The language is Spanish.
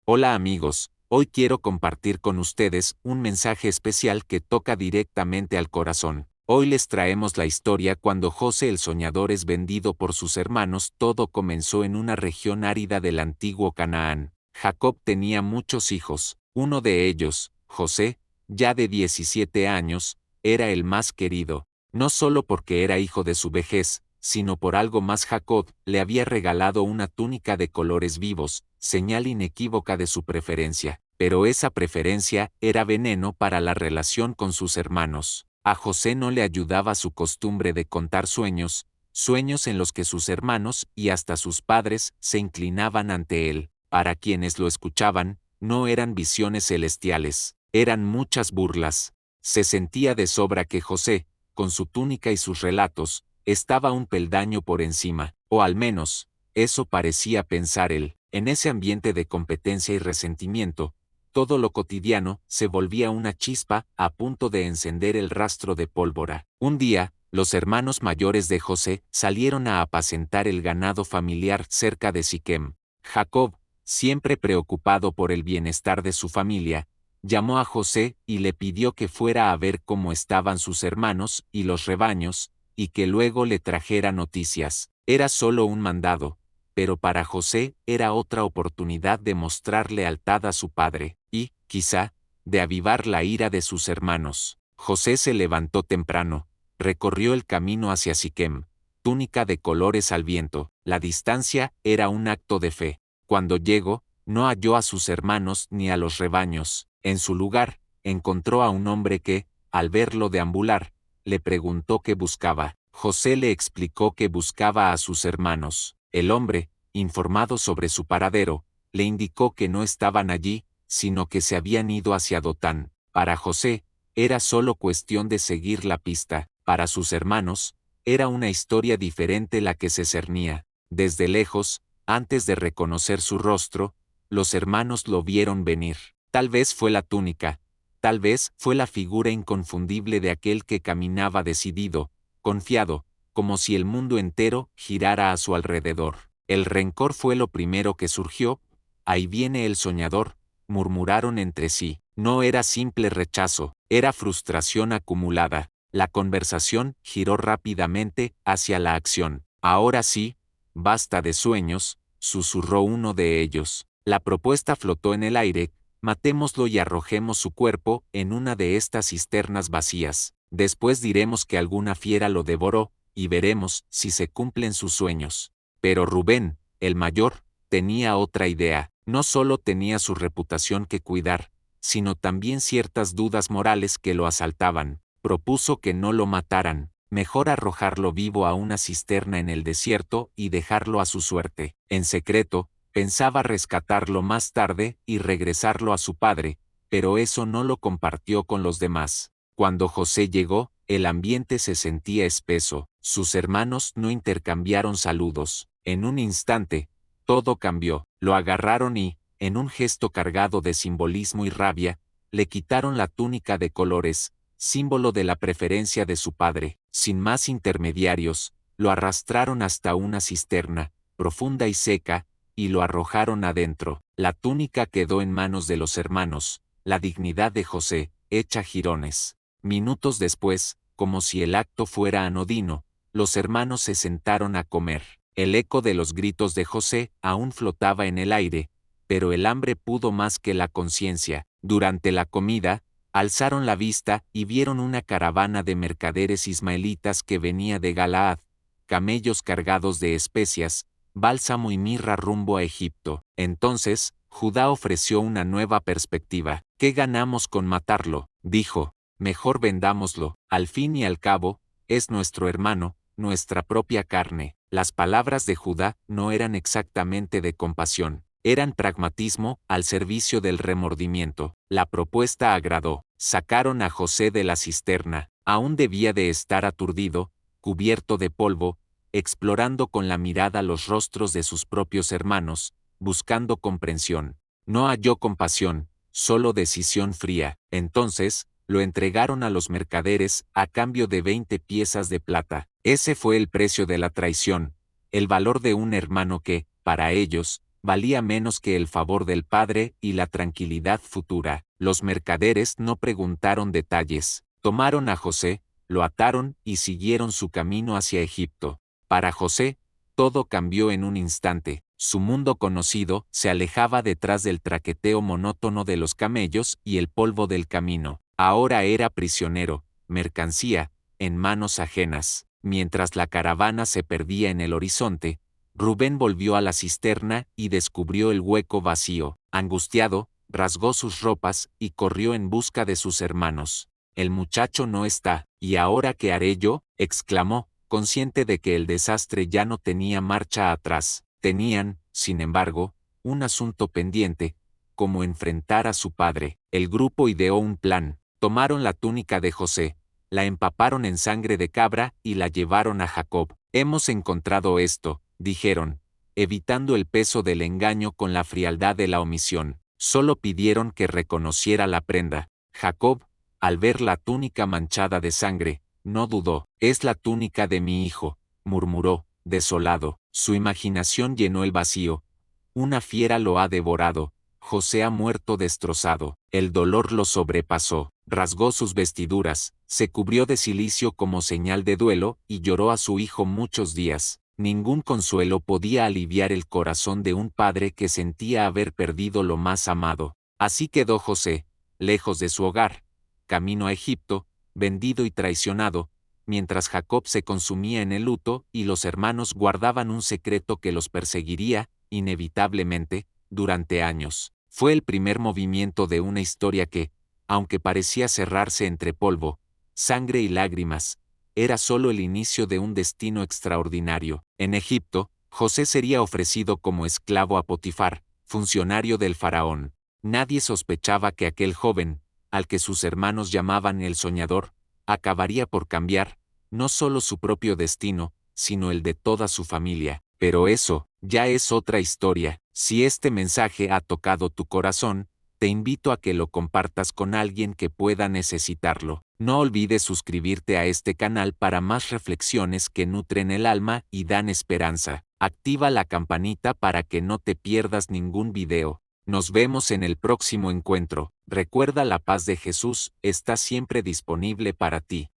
Hola amigos, hoy quiero compartir con ustedes un mensaje especial que toca directamente al corazón. Hoy les traemos la historia cuando José el soñador es vendido por sus hermanos. Todo comenzó en una región árida del antiguo Canaán. Jacob tenía muchos hijos. Uno de ellos, José, ya de 17 años, era el más querido, no solo porque era hijo de su vejez, sino por algo más. Jacob le había regalado una túnica de colores vivos, señal inequívoca de su preferencia, pero esa preferencia era veneno para la relación con sus hermanos. A José no le ayudaba su costumbre de contar sueños, sueños en los que sus hermanos y hasta sus padres se inclinaban ante él. Para quienes lo escuchaban, no eran visiones celestiales, eran muchas burlas. Se sentía de sobra que José, con su túnica y sus relatos, estaba un peldaño por encima, o al menos, eso parecía pensar él. En ese ambiente de competencia y resentimiento, todo lo cotidiano se volvía una chispa a punto de encender el rastro de pólvora. Un día, los hermanos mayores de José salieron a apacentar el ganado familiar cerca de Siquem. Jacob, siempre preocupado por el bienestar de su familia, llamó a José y le pidió que fuera a ver cómo estaban sus hermanos y los rebaños, y que luego le trajera noticias. Era solo un mandado, pero para José era otra oportunidad de mostrar lealtad a su padre, y, quizá, de avivar la ira de sus hermanos. José se levantó temprano, recorrió el camino hacia Siquem, túnica de colores al viento. La distancia era un acto de fe. Cuando llegó, no halló a sus hermanos ni a los rebaños. En su lugar, encontró a un hombre que, al verlo deambular, le preguntó qué buscaba. José le explicó que buscaba a sus hermanos. El hombre, informado sobre su paradero, le indicó que no estaban allí, sino que se habían ido hacia Dotán. Para José, era solo cuestión de seguir la pista. Para sus hermanos, era una historia diferente la que se cernía. Desde lejos, antes de reconocer su rostro, los hermanos lo vieron venir. Tal vez fue la túnica, tal vez fue la figura inconfundible de aquel que caminaba decidido, confiado, como si el mundo entero girara a su alrededor. El rencor fue lo primero que surgió. Ahí viene el soñador, murmuraron entre sí. No era simple rechazo, era frustración acumulada. La conversación giró rápidamente hacia la acción. Ahora sí, basta de sueños, susurró uno de ellos. La propuesta flotó en el aire. Matémoslo y arrojemos su cuerpo en una de estas cisternas vacías. Después diremos que alguna fiera lo devoró, y veremos si se cumplen sus sueños. Pero Rubén, el mayor, tenía otra idea. No solo tenía su reputación que cuidar, sino también ciertas dudas morales que lo asaltaban. Propuso que no lo mataran, mejor arrojarlo vivo a una cisterna en el desierto y dejarlo a su suerte. En secreto, pensaba rescatarlo más tarde y regresarlo a su padre, pero eso no lo compartió con los demás. Cuando José llegó, el ambiente se sentía espeso. Sus hermanos no intercambiaron saludos. En un instante, todo cambió. Lo agarraron y, en un gesto cargado de simbolismo y rabia, le quitaron la túnica de colores, símbolo de la preferencia de su padre. Sin más intermediarios, lo arrastraron hasta una cisterna, profunda y seca, y lo arrojaron adentro. La túnica quedó en manos de los hermanos, la dignidad de José, hecha jirones. Minutos después, como si el acto fuera anodino, los hermanos se sentaron a comer. El eco de los gritos de José aún flotaba en el aire, pero el hambre pudo más que la conciencia. Durante la comida, alzaron la vista y vieron una caravana de mercaderes ismaelitas que venía de Galaad, camellos cargados de especias, bálsamo y mirra rumbo a Egipto. Entonces, Judá ofreció una nueva perspectiva. ¿Qué ganamos con matarlo?, dijo. Mejor vendámoslo. Al fin y al cabo, es nuestro hermano, nuestra propia carne. Las palabras de Judá no eran exactamente de compasión, eran pragmatismo al servicio del remordimiento. La propuesta agradó. Sacaron a José de la cisterna. Aún debía de estar aturdido, cubierto de polvo, explorando con la mirada los rostros de sus propios hermanos, buscando comprensión. No halló compasión, solo decisión fría. Entonces, lo entregaron a los mercaderes a cambio de 20 piezas de plata. Ese fue el precio de la traición, el valor de un hermano que, para ellos, valía menos que el favor del padre y la tranquilidad futura. Los mercaderes no preguntaron detalles. Tomaron a José, lo ataron y siguieron su camino hacia Egipto. Para José, todo cambió en un instante. Su mundo conocido se alejaba detrás del traqueteo monótono de los camellos y el polvo del camino. Ahora era prisionero, mercancía, en manos ajenas. Mientras la caravana se perdía en el horizonte, Rubén volvió a la cisterna y descubrió el hueco vacío. Angustiado, rasgó sus ropas y corrió en busca de sus hermanos. El muchacho no está, ¿y ahora qué haré yo?, exclamó, consciente de que el desastre ya no tenía marcha atrás. Tenían, sin embargo, un asunto pendiente, como enfrentar a su padre. El grupo ideó un plan. Tomaron la túnica de José, la empaparon en sangre de cabra y la llevaron a Jacob. Hemos encontrado esto, dijeron, evitando el peso del engaño con la frialdad de la omisión. Solo pidieron que reconociera la prenda. Jacob, al ver la túnica manchada de sangre, no dudó. Es la túnica de mi hijo, murmuró, desolado. Su imaginación llenó el vacío. Una fiera lo ha devorado. José ha muerto destrozado. El dolor lo sobrepasó. Rasgó sus vestiduras, se cubrió de cilicio como señal de duelo y lloró a su hijo muchos días. Ningún consuelo podía aliviar el corazón de un padre que sentía haber perdido lo más amado. Así quedó José, lejos de su hogar, camino a Egipto, vendido y traicionado, mientras Jacob se consumía en el luto y los hermanos guardaban un secreto que los perseguiría, inevitablemente, durante años. Fue el primer movimiento de una historia que, aunque parecía cerrarse entre polvo, sangre y lágrimas, era solo el inicio de un destino extraordinario. En Egipto, José sería ofrecido como esclavo a Potifar, funcionario del faraón. Nadie sospechaba que aquel joven, al que sus hermanos llamaban el soñador, acabaría por cambiar, no solo su propio destino, sino el de toda su familia. Pero eso, ya es otra historia. Si este mensaje ha tocado tu corazón, te invito a que lo compartas con alguien que pueda necesitarlo. No olvides suscribirte a este canal para más reflexiones que nutren el alma y dan esperanza. Activa la campanita para que no te pierdas ningún video. Nos vemos en el próximo encuentro. Recuerda, la paz de Jesús está siempre disponible para ti.